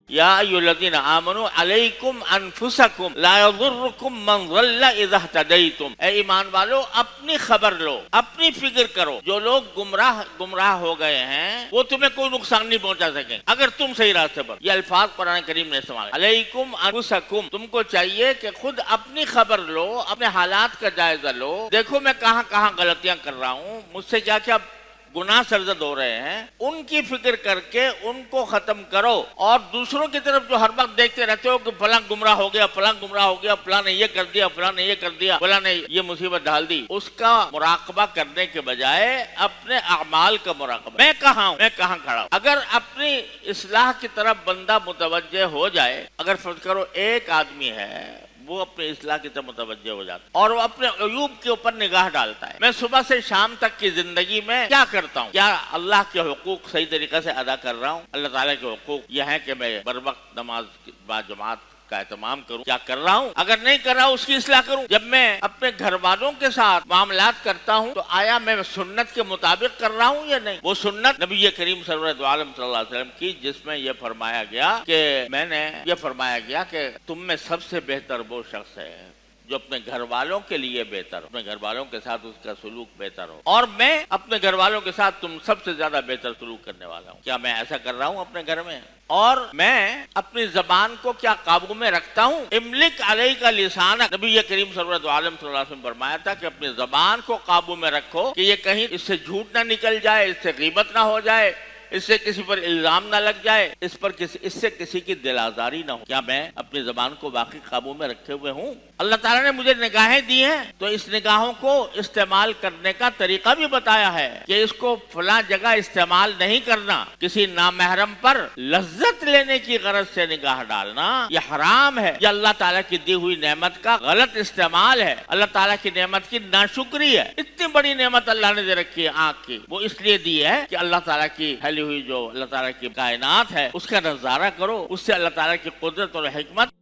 या अय्युहल्लज़ीन आमनू अलैकुम अनफुसकुम ला यज़ुर्रुकुम मन ज़ल्ला इज़ा इह्तदैतुम। ए ईमान वालो, अपनी खबर लो, अपनी फिक्र करो। जो लोग गुमराह हो गए हैं वो तुम्हें कोई नुकसान नहीं पहुंचा सकेंगे अगर तुम सही रास्ते पर। ये अल्फाज कुरान करीम ने इस्तेमाल। अलैकुम अनफुसकुम, तुमको चाहिए कि खुद अपनी खबर लो, अपने हालात का जायजा लो। देखो मैं कहाँ कहाँ गलतियां कर रहा हूँ, मुझसे क्या क्या गुनाह सरजद हो रहे हैं, उनकी फिक्र करके उनको खत्म करो। और दूसरों की तरफ जो हर वक्त देखते रहते हो कि फलां गुमराह हो गया, फलां गुमराह हो गया, फलां ने ये कर दिया, फलां ने ये कर दिया, फलां ने ये मुसीबत डाल दी, उसका मुराकबा करने के बजाय अपने अमाल का मुराकबा। मैं कहाँ हूँ, मैं कहाँ खड़ा हूँ। अगर अपनी इस्लाह की तरफ बंदा मुतवज्जे हो जाए, अगर फर्ज करो एक आदमी है वो अपने इस्लाह की तरफ मुतवज्जे हो जाता है और वो अपने अयूब के ऊपर निगाह डालता है, मैं सुबह से शाम तक की जिंदगी में क्या करता हूँ, क्या अल्लाह के हुकूक सही तरीके से अदा कर रहा हूँ। अल्लाह ताला के हुकूक यह है कि मैं बर वक्त नमाज बाजमात का एहतमाम करूं, क्या कर रहा हूं। अगर नहीं कर रहा हूं उसकी इस्लाह करूं। जब मैं अपने घर वालों के साथ मामलात करता हूं तो आया मैं सुन्नत के मुताबिक कर रहा हूं या नहीं। वो सुन्नत नबी करीम सल्लल्लाहु अलैहि वसल्लम की, जिसमें यह फरमाया गया कि मैंने ये फरमाया गया कि तुम में सबसे बेहतर वो शख्स है जो अपने घर वालों के लिए बेहतर हो, अपने घर वालों के साथ उसका सुलूक बेहतर हो, और मैं अपने घर वालों के साथ तुम सबसे ज्यादा बेहतर सुलूक करने वाला हूँ। क्या मैं ऐसा कर रहा हूँ अपने घर में? और मैं अपनी जबान को क्या काबू में रखता हूँ? इमलिक अलैका लिसानक, नबी करीम सल्लल्लाहु अलैहि वसल्लम फरमाया था कि अपनी जबान को काबू में रखो कि ये कहीं इससे झूठ ना निकल जाए, इससे गीबत ना हो जाए, इससे किसी पर इल्जाम ना लग जाए, इससे किसी की दिल आजारी ना हो। क्या मैं अपनी जबान को बाकी काबू में रखे हुए हूँ? अल्लाह ताला ने मुझे निगाहें दी हैं तो इस निगाहों को इस्तेमाल करने का तरीका भी बताया है कि इसको फला जगह इस्तेमाल नहीं करना। किसी नामहरम पर लज्जत लेने की गरज से निगाह डालना यह हराम है। यह अल्लाह ताला की दी हुई नेमत का गलत इस्तेमाल है, अल्लाह ताला की नेमत की नाशुक्री है। इतनी बड़ी नेमत अल्लाह ने दे रखी है आँख की, वो इसलिए दी है कि अल्लाह ताला की फैली हुई जो अल्लाह ताला की कायनात है उसका नजारा करो, उससे अल्लाह ताला की कुदरत और हिकमत।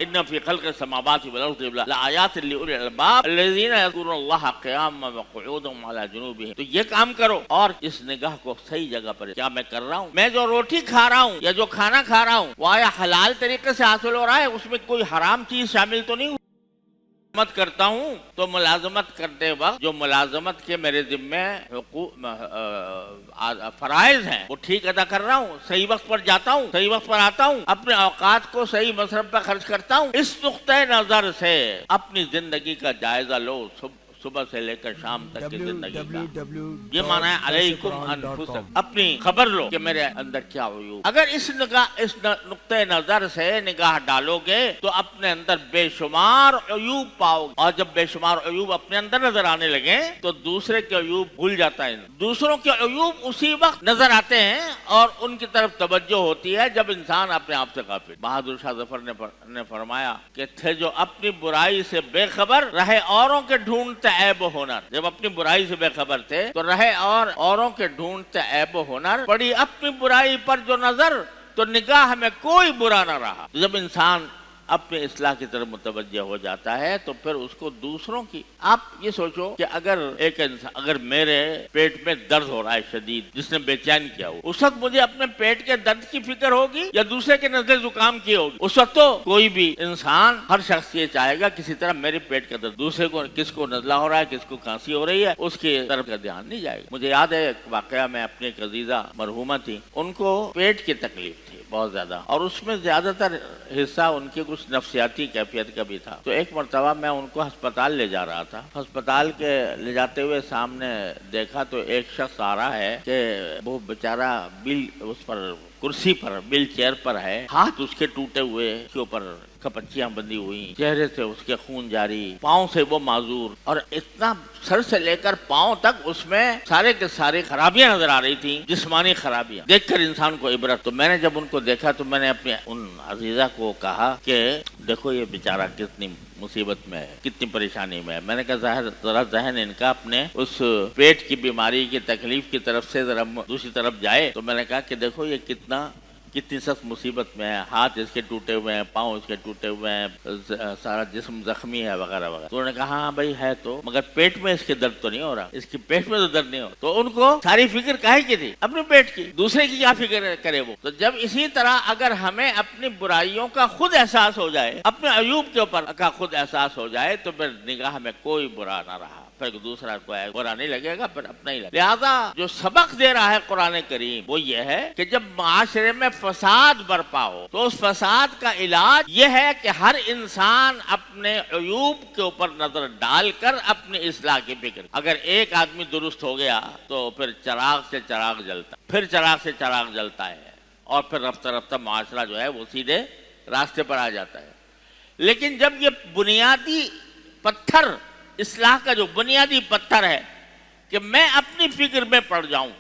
इन्ना फी खल्क़ि समावाति वल अर्ज़ि लआयातिन लिउलिल अलबाब अल्लज़ीना यज़कुरुल्लाह क़ियामन व क़ुऊदन व अला जुनूबिहिम। तो ये काम करो और इस निगाह को सही जगह पर। क्या मैं कर रहा हूँ? मैं जो रोटी खा रहा हूँ या जो खाना खा रहा हूँ वो आया हलाल तरीके से हासिल हो रहा है? उसमें कोई हराम चीज शामिल तो नहीं? मत करता हूँ तो मुलाजमत करते वक्त जो मुलाजमत के मेरे जिम्मे फराइज हैं वो ठीक अदा कर रहा हूँ, सही वक्त पर जाता हूँ, सही वक्त पर आता हूँ, अपने औकात को सही मसरफ पर खर्च करता हूँ। इस नुक्ते नजर से अपनी जिंदगी का जायजा लो, सुबह से लेकर शाम तक की जिंदगी का। ये माना है अलैकुम अनफुसकुम, अपनी खबर लो कि मेरे अंदर क्या हुई। अगर इस नुक्ते नजर से निगाह डालोगे तो अपने अंदर बेशुमार अयूब पाओगे, और जब बेशुमार अयूब अपने अंदर नजर आने लगे तो दूसरे के अयूब भूल जाता है। दूसरों के अयूब उसी वक्त नजर आते हैं और उनकी तरफ तवज्जो होती है जब इंसान अपने आप से काफिर। बहादुर शाह जफर ने फरमाया कि थे जो अपनी बुराई से बेखबर रहे औरों के ढूंढते ऐब हुनर। जब अपनी बुराई से बेखबर थे तो रहे और औरों के ढूंढते ऐब हुनर, पड़ी अपनी बुराई पर जो नजर तो निगाह में कोई बुरा ना रहा। जब इंसान अपने इस्लाह की तरफ मुतवज्जे हो जाता है तो फिर उसको दूसरों की, आप ये सोचो कि अगर मेरे पेट में दर्द हो रहा है शदीद, जिसने बेचैन किया हो, उस वक्त मुझे अपने पेट के दर्द की फिक्र होगी या दूसरे के नजले जुकाम की होगी? उस वक्त तो कोई भी इंसान, हर शख्स ये चाहेगा किसी तरह मेरे पेट का दर्द, दूसरे को किसको नजला हो रहा है, किसको खांसी हो रही है, उसकी तरफ का ध्यान नहीं जाएगा। मुझे याद है वाकया में अपनी एक अजीजा मरहूमा थी, उनको पेट की तकलीफ थी बहुत ज्यादा और उसमें ज्यादातर हिस्सा उनके कुछ नफ्सियाती कैफियत का भी था। तो एक मरतबा मैं उनको अस्पताल ले जा रहा था, अस्पताल के ले जाते हुए सामने देखा तो एक शख्स आ रहा है कि वो बेचारा उस पर कुर्सी पर व्हील चेयर पर है, हाथ उसके टूटे हुए, के ऊपर कपच्चियां बंधी हुई, चेहरे से उसके खून जारी, पाँव से वो माजूर, और इतना सर से लेकर पाँव तक उसमें सारे के सारे खराबियां नजर आ रही थी, जिस्मानी खराबियां। देखकर इंसान को इबरत। तो मैंने जब उनको देखा तो मैंने अपने उन अजीजा को कहा कि देखो ये बेचारा कितनी मुसीबत में है, कितनी परेशानी में है। मैंने कहा जरा जहन इनका अपने उस पेट की बीमारी की तकलीफ की तरफ से जरा दूसरी तरफ जाए। तो मैंने कहा कि देखो ये कितना कितनी सख्त मुसीबत में है, हाथ इसके टूटे हुए हैं, पाँव इसके टूटे हुए हैं, सारा जिस्म जख्मी है वगैरह वगैरह। तो उन्होंने कहा हाँ भाई है तो, मगर पेट में इसके दर्द तो नहीं हो रहा, इसके पेट में तो दर्द नहीं हो। तो उनको सारी फिक्र काहे की थी? अपने पेट की, दूसरे की क्या फिक्र करे वो। तो जब इसी तरह अगर हमें अपनी बुराइयों का खुद एहसास हो जाए, अपने अयूब के ऊपर का खुद एहसास हो जाए, तो फिर निगाह में कोई बुरा ना रहा, फिर दूसरा को बुरा नहीं लगेगा, फिर अपना ही लगेगा। लिहाजा जो सबक दे रहा है कुरान करीम वो ये है कि जब माशरे में फसाद बरपा हो तो उस फसाद का इलाज ये है कि हर इंसान अपने अयूब के ऊपर नजर डालकर अपनी इस्लाह की फिक्र। अगर एक आदमी दुरुस्त हो गया तो फिर चिराग से चिराग जलता, फिर चिराग से चिराग जलता है, और फिर रफ्ता रफ्ता माशरा जो है वो सीधे रास्ते पर आ जाता है। लेकिन जब ये बुनियादी पत्थर, इस्लाह का जो बुनियादी पत्थर है कि मैं अपनी फिक्र में पड़ जाऊं,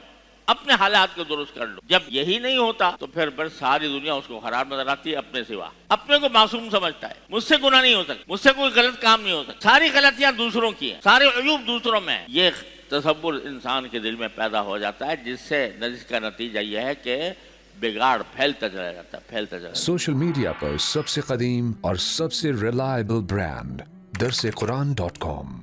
अपने हालात को दुरुस्त कर लूं, जब यही नहीं होता तो फिर सारी दुनिया उसको खराब नजर आती है, अपने सिवा। अपने को मासूम समझता है, मुझसे गुनाह नहीं हो सकता, मुझसे कोई गलत काम नहीं हो सकता, सारी गलतियां दूसरों की हैं, सारे अयूब दूसरों में है। ये तसव्वुर इंसान के दिल में पैदा हो जाता है, जिसका नतीजा यह है कि बिगाड़ फैलता चला जाता है, फैलता चला। सोशल मीडिया पर सबसे कदीम और सबसे रिलायबल ब्रांड दरसेquran.com।